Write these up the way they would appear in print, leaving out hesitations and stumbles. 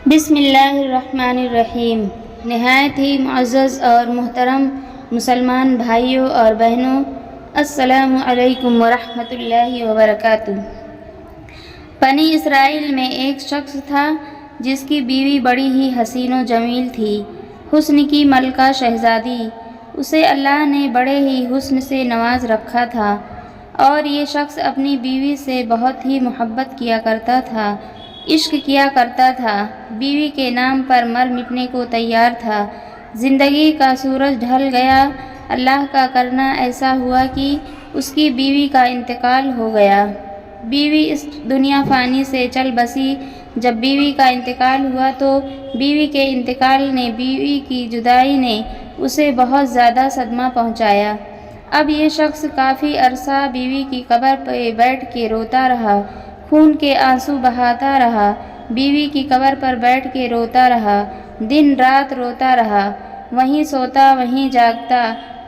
بسم اللہ الرحمن الرحیم۔ نہایت ہی معزز اور محترم مسلمان بھائیوں اور بہنوں، السلام علیکم ورحمۃ اللہ وبرکاتہ۔ بنی اسرائیل میں ایک شخص تھا جس کی بیوی بڑی ہی حسین و جمیل تھی، حسن کی ملکہ شہزادی۔ اسے اللہ نے بڑے ہی حسن سے نواز رکھا تھا اور یہ شخص اپنی بیوی سے بہت ہی محبت کیا کرتا تھا، عشق کیا کرتا تھا، بیوی کے نام پر مر مٹنے کو تیار تھا۔ زندگی کا سورج ڈھل گیا، اللہ کا کرنا ایسا ہوا کہ اس کی بیوی کا انتقال ہو گیا۔ بیوی اس دنیا فانی سے چل بسی۔ جب بیوی کا انتقال ہوا تو بیوی کے انتقال نے، بیوی کی جدائی نے اسے بہت زیادہ صدمہ پہنچایا۔ اب یہ شخص کافی عرصہ بیوی کی قبر پہ بیٹھ کے روتا رہا، خون کے آنسو بہاتا رہا، بیوی کی قبر پر بیٹھ کے روتا رہا، دن رات روتا رہا، وہیں سوتا وہیں جاگتا،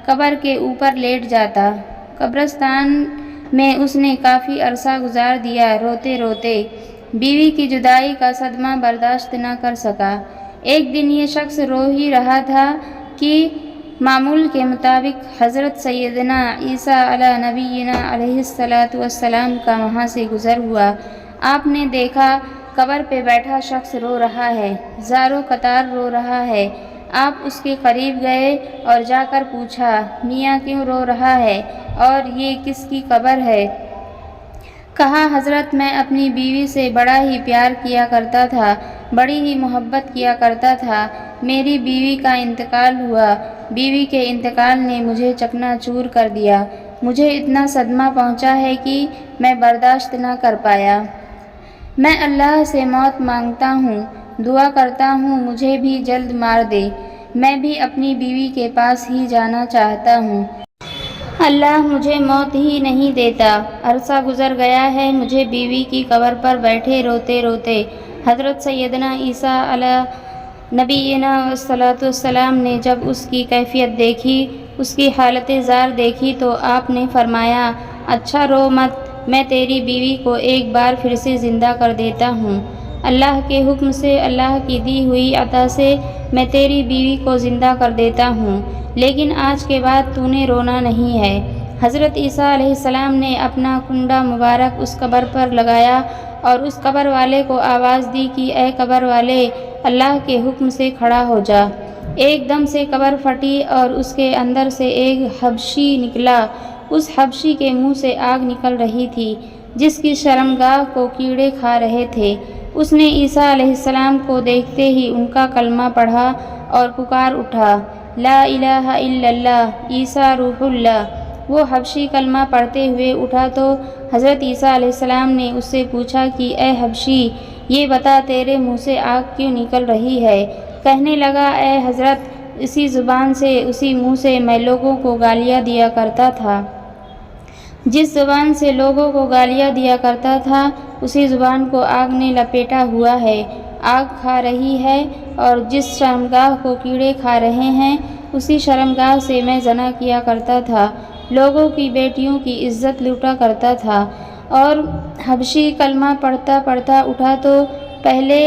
قبر کے اوپر لیٹ جاتا۔ قبرستان میں اس نے کافی عرصہ گزار دیا روتے روتے، بیوی کی جدائی کا صدمہ برداشت نہ کر سکا۔ ایک دن یہ شخص رو ہی رہا تھا کہ معمول کے مطابق حضرت سیدنا عیسیٰ علی نبینا علیہ الصلاۃ والسلام کا وہاں سے گزر ہوا۔ آپ نے دیکھا قبر پہ بیٹھا شخص رو رہا ہے، زاروں قطار رو رہا ہے۔ آپ اس کے قریب گئے اور جا کر پوچھا، میاں کیوں رو رہا ہے اور یہ کس کی قبر ہے؟ کہا، حضرت میں اپنی بیوی سے بڑا ہی پیار کیا کرتا تھا، بڑی ہی محبت کیا کرتا تھا، میری بیوی کا انتقال ہوا، بیوی کے انتقال نے مجھے چکنا چور کر دیا، مجھے اتنا صدمہ پہنچا ہے کہ میں برداشت نہ کر پایا۔ میں اللہ سے موت مانگتا ہوں، دعا کرتا ہوں مجھے بھی جلد مار دے، میں بھی اپنی بیوی کے پاس ہی جانا چاہتا ہوں۔ اللہ مجھے موت ہی نہیں دیتا۔ عرصہ گزر گیا ہے مجھے بیوی کی قبر پر بیٹھے روتے روتے۔ حضرت سیدنا عیسیٰ علی نبینا الصلاۃ والسلام نے جب اس کی کیفیت دیکھی، اس کی حالت زار دیکھی تو آپ نے فرمایا، اچھا رو مت، میں تیری بیوی کو ایک بار پھر سے زندہ کر دیتا ہوں۔ اللہ کے حکم سے، اللہ کی دی ہوئی عطا سے میں تیری بیوی کو زندہ کر دیتا ہوں، لیکن آج کے بعد تو نے رونا نہیں ہے۔ حضرت عیسیٰ علیہ السلام نے اپنا کنڈا مبارک اس قبر پر لگایا اور اس قبر والے کو آواز دی کہ اے قبر والے، اللہ کے حکم سے کھڑا ہو جا۔ ایک دم سے قبر پھٹی اور اس کے اندر سے ایک حبشی نکلا۔ اس حبشی کے منہ سے آگ نکل رہی تھی، جس کی شرمگاہ کو کیڑے کھا رہے تھے۔ اس نے عیسیٰ علیہ السلام کو دیکھتے ہی ان کا کلمہ پڑھا اور پکار اٹھا، لا الہ الا اللہ عیسیٰ روح اللہ۔ وہ حبشی کلمہ پڑھتے ہوئے اٹھا تو حضرت عیسیٰ علیہ السلام نے اس سے پوچھا کہ اے حبشی، یہ بتا تیرے منہ سے آگ کیوں نکل رہی ہے؟ کہنے لگا، اے حضرت، اسی زبان سے، اسی منہ سے میں لوگوں کو گالیاں دیا کرتا تھا۔ جس زبان سے لوگوں کو گالیاں دیا کرتا تھا، اسی زبان کو آگ نے لپیٹا ہوا ہے، آگ کھا رہی ہے، اور جس شرمگاہ کو کیڑے کھا رہے ہیں، اسی شرمگاہ سے میں زنا کیا کرتا تھا، لوگوں کی بیٹیوں کی عزت لوٹا کرتا تھا۔ اور حبشی کلمہ پڑھتا پڑھتا اٹھا تو پہلے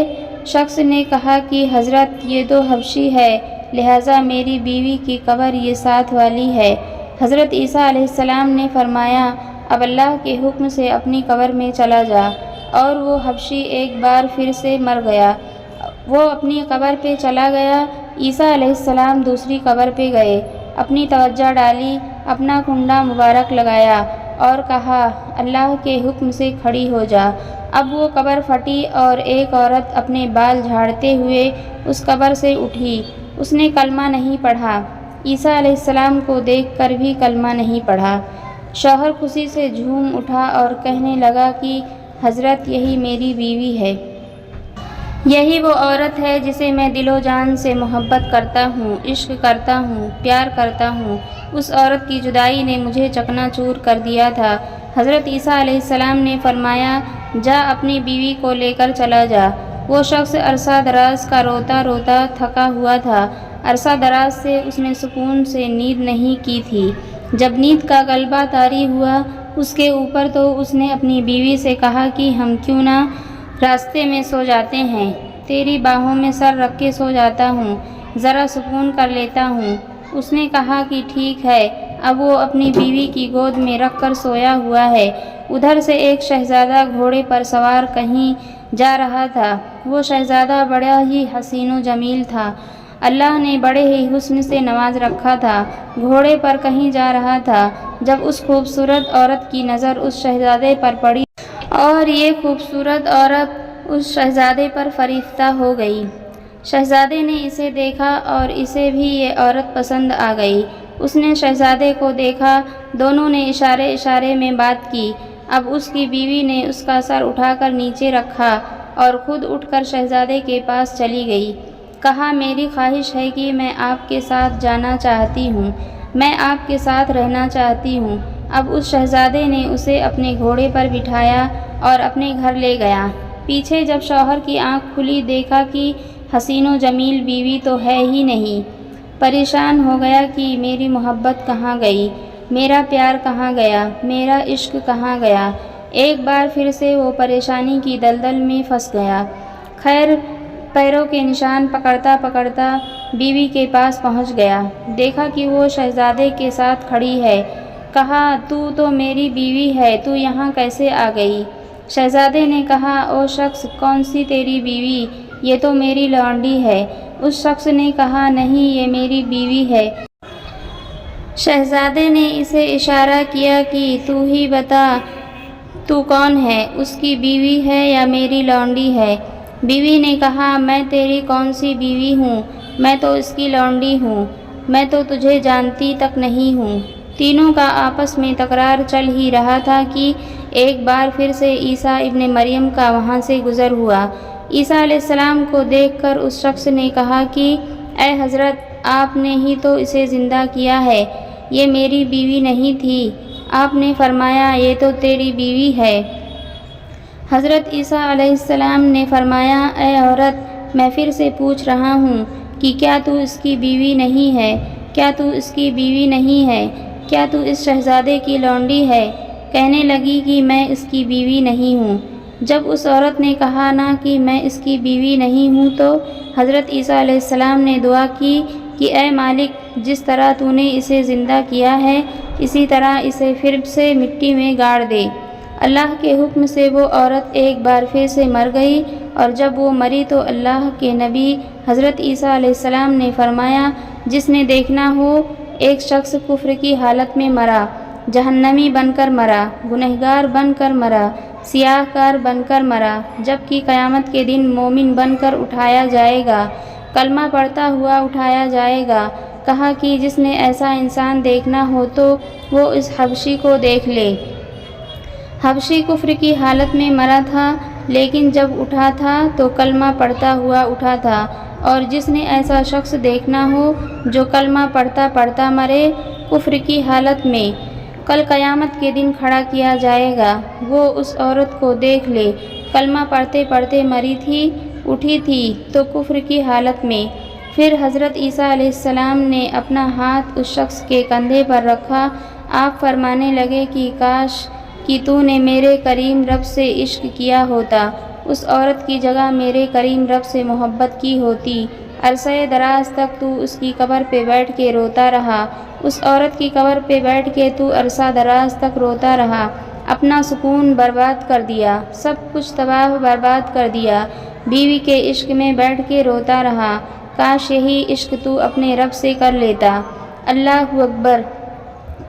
شخص نے کہا کہ حضرت یہ تو حبشی ہے، لہٰذا میری بیوی کی قبر یہ ساتھ والی ہے۔ حضرت عیسیٰ علیہ السلام نے فرمایا، اب اللہ کے حکم سے اپنی قبر میں چلا جا، اور وہ حبشی ایک بار پھر سے مر گیا۔ وہ اپنی قبر پہ چلا گیا۔ عیسیٰ علیہ السلام دوسری قبر پہ گئے، اپنی توجہ ڈالی، اپنا کنڈا مبارک لگایا اور کہا، اللہ کے حکم سے کھڑی ہو جا۔ اب وہ قبر پھٹی اور ایک عورت اپنے بال جھاڑتے ہوئے اس قبر سے اٹھی۔ اس نے کلمہ نہیں پڑھا، عیسیٰ علیہ السلام کو دیکھ کر بھی کلمہ نہیں پڑھا۔ شوہر خوشی سے جھوم اٹھا اور کہنے لگا کہ حضرت یہی میری بیوی ہے، یہی وہ عورت ہے جسے میں دل و جان سے محبت کرتا ہوں، عشق کرتا ہوں، پیار کرتا ہوں۔ اس عورت کی جدائی نے مجھے چکنا چور کر دیا تھا۔ حضرت عیسیٰ علیہ السلام نے فرمایا، جا اپنی بیوی کو لے کر چلا جا۔ وہ شخص عرصہ دراز کا روتا روتا تھکا ہوا تھا، عرصہ دراز سے اس نے سکون سے نیند نہیں کی تھی۔ جب نیند کا غلبہ طاری ہوا اس کے اوپر تو اس نے اپنی بیوی سے کہا کہ ہم کیوں نہ راستے میں سو جاتے ہیں، تیری باہوں میں سر رکھ کے سو جاتا ہوں، ذرا سکون کر لیتا ہوں۔ اس نے کہا کہ ٹھیک ہے۔ اب وہ اپنی بیوی کی گود میں رکھ کر سویا ہوا ہے۔ ادھر سے ایک شہزادہ گھوڑے پر سوار کہیں جا رہا تھا۔ وہ شہزادہ بڑا ہی حسین و جمیل تھا، اللہ نے بڑے ہی حسن سے نواز رکھا تھا۔ گھوڑے پر کہیں جا رہا تھا، جب اس خوبصورت عورت کی نظر اس شہزادے پر پڑی اور یہ خوبصورت عورت اس شہزادے پر فریفتہ ہو گئی۔ شہزادے نے اسے دیکھا اور اسے بھی یہ عورت پسند آ گئی۔ اس نے شہزادے کو دیکھا، دونوں نے اشارے اشارے میں بات کی۔ اب اس کی بیوی نے اس کا سر اٹھا کر نیچے رکھا اور خود اٹھ کر شہزادے کے پاس چلی گئی۔ کہا میری خواہش ہے کہ میں آپ کے ساتھ جانا چاہتی ہوں، میں آپ کے ساتھ رہنا چاہتی ہوں۔ اب اس شہزادے نے اسے اپنے گھوڑے پر بٹھایا اور اپنے گھر لے گیا۔ پیچھے جب شوہر کی آنکھ کھلی، دیکھا کہ حسین و جمیل بیوی تو ہے ہی نہیں۔ پریشان ہو گیا کہ میری محبت کہاں گئی، میرا پیار کہاں گیا، میرا عشق کہاں گیا۔ ایک بار پھر سے وہ پریشانی کی دلدل میں پھنس گیا۔ خیر پیروں کے نشان پکڑتا پکڑتا بیوی کے پاس پہنچ گیا، دیکھا کہ وہ شہزادے کے ساتھ کھڑی ہے۔ کہا تو میری بیوی ہے، تو یہاں کیسے آ گئی؟ شہزادے نے کہا او شخص، کون سی تیری بیوی؟ یہ تو میری لونڈی ہے۔ اس شخص نے کہا نہیں، یہ میری بیوی ہے۔ شہزادے نے اسے اشارہ کیا کہ تو ہی بتا تو کون ہے، اس کی بیوی ہے یا میری لونڈی ہے؟ بیوی نے کہا میں تیری کون سی بیوی ہوں، میں تو اس کی لونڈی ہوں، میں تو تجھے جانتی تک نہیں ہوں۔ تینوں کا آپس میں تکرار چل ہی رہا تھا کہ ایک بار پھر سے عیسیٰ ابن مریم کا وہاں سے گزر ہوا۔ عیسیٰ علیہ السلام کو دیکھ کر اس شخص نے کہا کہ اے حضرت، آپ نے ہی تو اسے زندہ کیا ہے، یہ میری بیوی نہیں تھی۔ آپ نے فرمایا یہ تو تیری بیوی ہے۔ حضرت عیسیٰ علیہ السلام نے فرمایا اے عورت، میں پھر سے پوچھ رہا ہوں کہ کیا تو اس کی بیوی نہیں ہے؟ کیا تو اس کی بیوی نہیں ہے؟ کیا تو اس شہزادے کی لونڈی ہے؟ کہنے لگی کہ میں اس کی بیوی نہیں ہوں۔ جب اس عورت نے کہا نا کہ میں اس کی بیوی نہیں ہوں، تو حضرت عیسیٰ علیہ السلام نے دعا کی کہ اے مالک، جس طرح تو نے اسے زندہ کیا ہے، اسی طرح اسے پھر سے مٹی میں گاڑ دے۔ اللہ کے حکم سے وہ عورت ایک بار پھر سے مر گئی، اور جب وہ مری تو اللہ کے نبی حضرت عیسیٰ علیہ السلام نے فرمایا جس نے دیکھنا ہو، ایک شخص کفر کی حالت میں مرا، جہنمی بن کر مرا، گنہگار بن کر مرا، سیاہ کار بن کر مرا، جبکہ قیامت کے دن مومن بن کر اٹھایا جائے گا، کلمہ پڑھتا ہوا اٹھایا جائے گا۔ کہا کہ جس نے ایسا انسان دیکھنا ہو تو وہ اس حبشی کو دیکھ لے۔ حبشی کفر کی حالت میں مرا تھا، لیکن جب اٹھا تھا تو کلمہ پڑھتا ہوا اٹھا تھا۔ اور جس نے ایسا شخص دیکھنا ہو جو کلمہ پڑھتا پڑھتا مرے کفر کی حالت میں، کل قیامت کے دن کھڑا کیا جائے گا، وہ اس عورت کو دیکھ لے، کلمہ پڑھتے پڑھتے مری تھی، اٹھی تھی تو کفر کی حالت میں۔ پھر حضرت عیسیٰ علیہ السلام نے اپنا ہاتھ اس شخص کے کندھے پر رکھا۔ آپ فرمانے لگے کہ کاش کہ تو نے میرے کریم رب سے عشق کیا ہوتا، اس عورت کی جگہ میرے کریم رب سے محبت کی ہوتی۔ عرصہ دراز تک تو اس کی قبر پہ بیٹھ کے روتا رہا، اس عورت کی قبر پہ بیٹھ کے تو عرصہ دراز تک روتا رہا، اپنا سکون برباد کر دیا، سب کچھ تباہ برباد کر دیا، بیوی کے عشق میں بیٹھ کے روتا رہا۔ کاش یہی عشق تو اپنے رب سے کر لیتا۔ اللہ اکبر!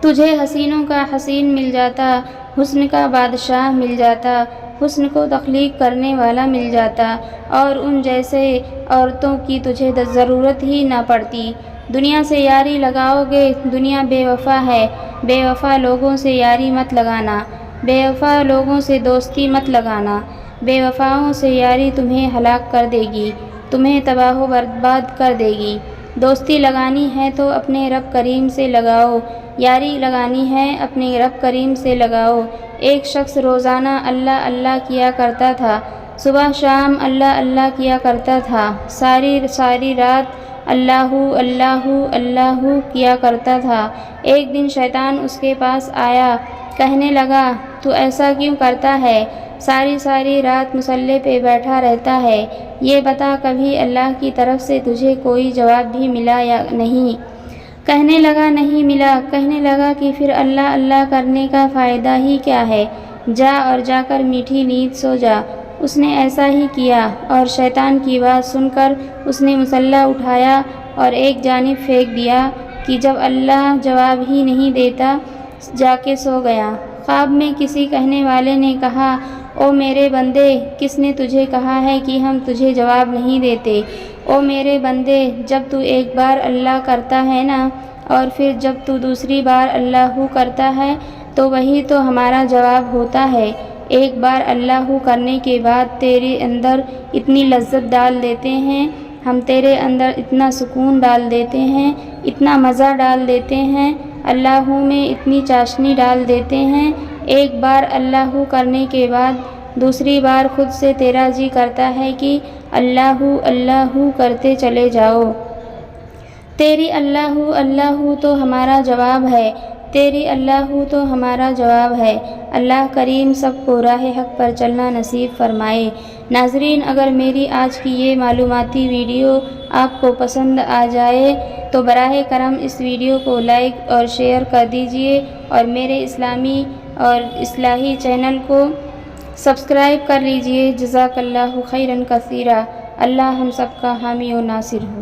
تجھے حسینوں کا حسین مل جاتا، حسن کا بادشاہ مل جاتا، حسن کو تخلیق کرنے والا مل جاتا، اور ان جیسے عورتوں کی تجھے ضرورت ہی نہ پڑتی۔ دنیا سے یاری لگاؤ گے، دنیا بے وفا ہے، بے وفا لوگوں سے یاری مت لگانا، بے وفا لوگوں سے دوستی مت لگانا، بے وفاؤں سے یاری تمہیں ہلاک کر دے گی، تمہیں تباہ و برباد کر دے گی۔ دوستی لگانی ہے تو اپنے رب کریم سے لگاؤ، یاری لگانی ہے اپنے رب کریم سے لگاؤ۔ ایک شخص روزانہ اللہ اللہ کیا کرتا تھا، صبح شام اللہ اللہ کیا کرتا تھا، ساری رات اللہ اللہ اللہ کیا کرتا تھا۔ ایک دن شیطان اس کے پاس آیا، کہنے لگا تو ایسا کیوں کرتا ہے؟ ساری ساری رات مصلی پہ بیٹھا رہتا ہے، یہ بتا کبھی اللہ کی طرف سے تجھے کوئی جواب بھی ملا یا نہیں؟ کہنے لگا نہیں ملا۔ کہنے لگا کہ پھر اللہ اللہ کرنے کا فائدہ ہی کیا ہے، جا اور جا کر میٹھی نیند سو جا۔ اس نے ایسا ہی کیا اور شیطان کی بات سن کر اس نے مصلی اٹھایا اور ایک جانب پھینک دیا کہ جب اللہ جواب ہی نہیں دیتا جا کے سو گیا۔ خواب میں کسی کہنے والے نے کہا، او میرے بندے، کس نے تجھے کہا ہے کہ ہم تجھے جواب نہیں دیتے؟ او میرے بندے، جب تو ایک بار اللہ کرتا ہے نا، اور پھر جب تو دوسری بار اللہ کرتا ہے تو وہی تو ہمارا جواب ہوتا ہے۔ ایک بار اللہ کرنے کے بعد تیرے اندر اتنی لذت ڈال دیتے ہیں، ہم تیرے اندر اتنا سکون ڈال دیتے ہیں، اتنا مزہ ڈال دیتے ہیں، اللہ میں اتنی چاشنی ڈال دیتے ہیں، ایک بار اللہ کرنے کے بعد دوسری بار خود سے تیرا جی کرتا ہے کہ اللہ اللہ کرتے چلے جاؤ۔ تیری اللہ اللہ تو ہمارا جواب ہے، تیری اللہ تو ہمارا جواب ہے۔ اللہ کریم سب کو راہ حق پر چلنا نصیب فرمائے۔ ناظرین، اگر میری آج کی یہ معلوماتی ویڈیو آپ کو پسند آ جائے تو براہ کرم اس ویڈیو کو لائک اور شیئر کر دیجئے اور میرے اسلامی اور اصلاحی چینل کو سبسکرائب کر لیجئے۔ جزاک اللہ خیرا کثیرا۔ اللہ ہم سب کا حامی و ناصر ہو۔